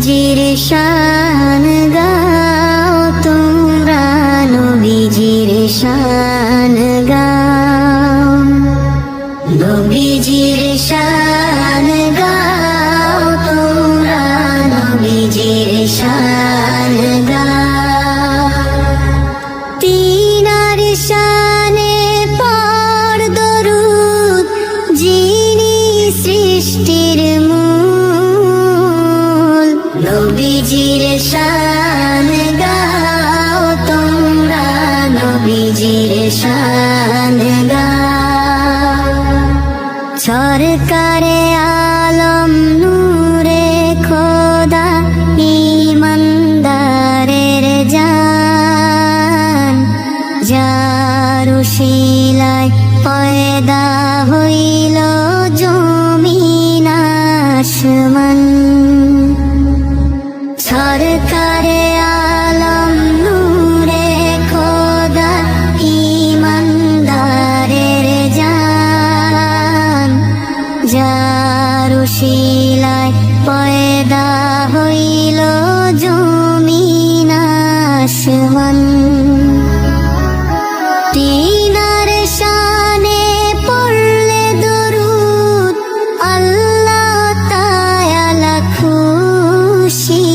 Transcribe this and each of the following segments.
নবীজির শান গাও তোমরা নবীজির শান গাও নবীজির শান গাও তোমরা নবীজির শান গাও তিনার শানে পড় দরুদ যিনি সৃষ্টির মূল নবীজির শান গাও তোমরা নবীজির শান গাও সরকারে আলম নূরে খোদা ইমানদারের জান যার উশিলায় পয়দা হইল জমিন আসমান সরকারে আলম নূরে খোদা ইমানদারের জান যার উশিলায় পয়দা হইল জমিন আসমান তিনার শানে পড়লে দরুদ আল্লাহ তাআলা খুশি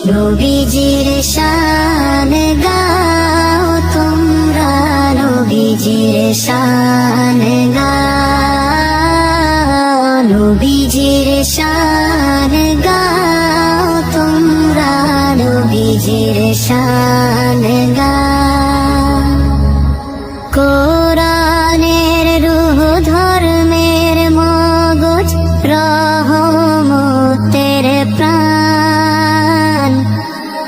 নবীজির শান গাও তোমরা নবীজির শান গাও নবীজির শান গাও তোমরা নবীজির শান গাও কোরআনের রূহ ধর্মের মগজ রহমতের প্রাণ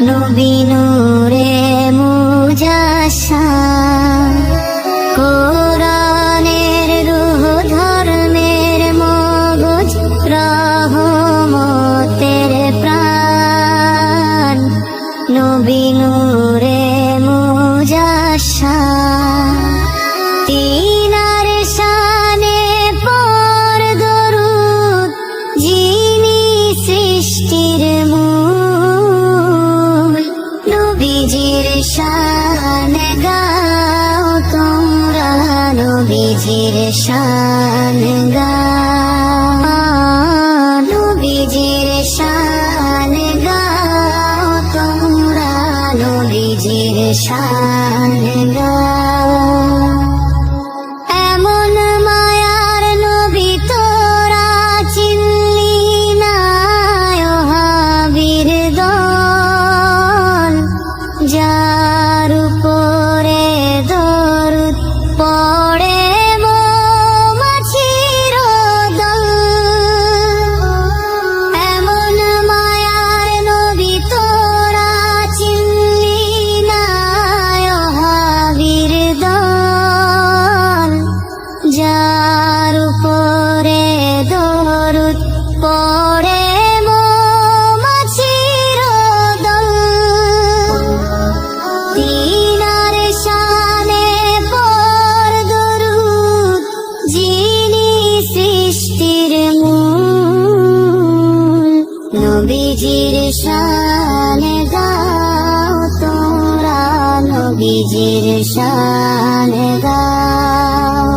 নবী নূরে মুজাসসাম কোরআনের রূহ ধর্মের মগজ রহমতের প্রাণ নবী নূরে মুজাসসাম তিনার শানে পড় দরুদ যিনি সৃষ্টির মূল নবীজির শান গাও তোমরা নবীজির শান গাও নবীজির শান গাও তোমরা নবীজির শান গাও এমন মায়ার নবী তোরা চিনলি না ওহাবীর দল যার উপরে দরুদ পড়ে মৌমাছির দল এমন মায়ার নবী তোরা চিনলি না ওহাবীর দল যার উপরে দরুদ পড়ে মৌমাছির দল তিনার শানে পড় দরুদ যিনি সৃষ্টির মূল নবীজির শান গাও তোমরা নবীজির শান গাও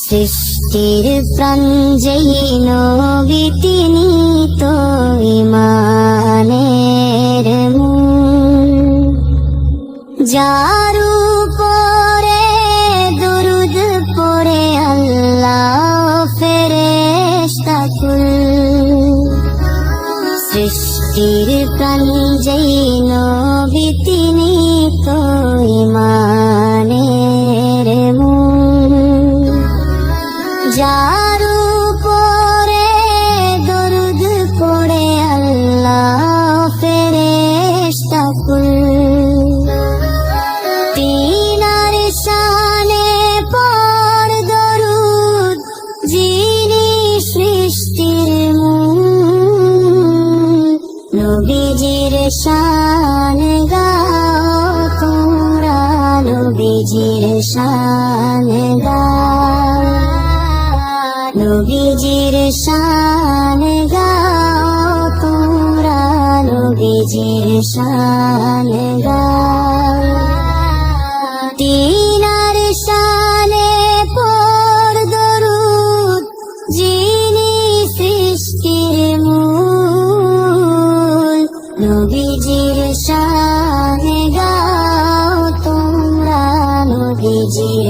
সৃষ্টির প্রাণ যেই নবী তিনি তো ইমানের মূল যার উপরে দরুদ পড়ে আল্লাহ ফেরেশতা কুল সৃষ্টির প্রাণ যেই নবী তিনি তো ইমানের মূল যার উপরে দরুদ পড়ে আল্লাহ ফেরেশতা কুল তিনার শানে পড় দরুদ যিনি সৃষ্টির মূল নবীজির শান গাও তোমরা নবীজির শান গাও নবীজির শান গাও তোমরা নবীজির শানে গাও তিনার শানে পড় দরুদ যিনি সৃষ্টির মূল নবীজির শানে গাও তোমরা নবীজির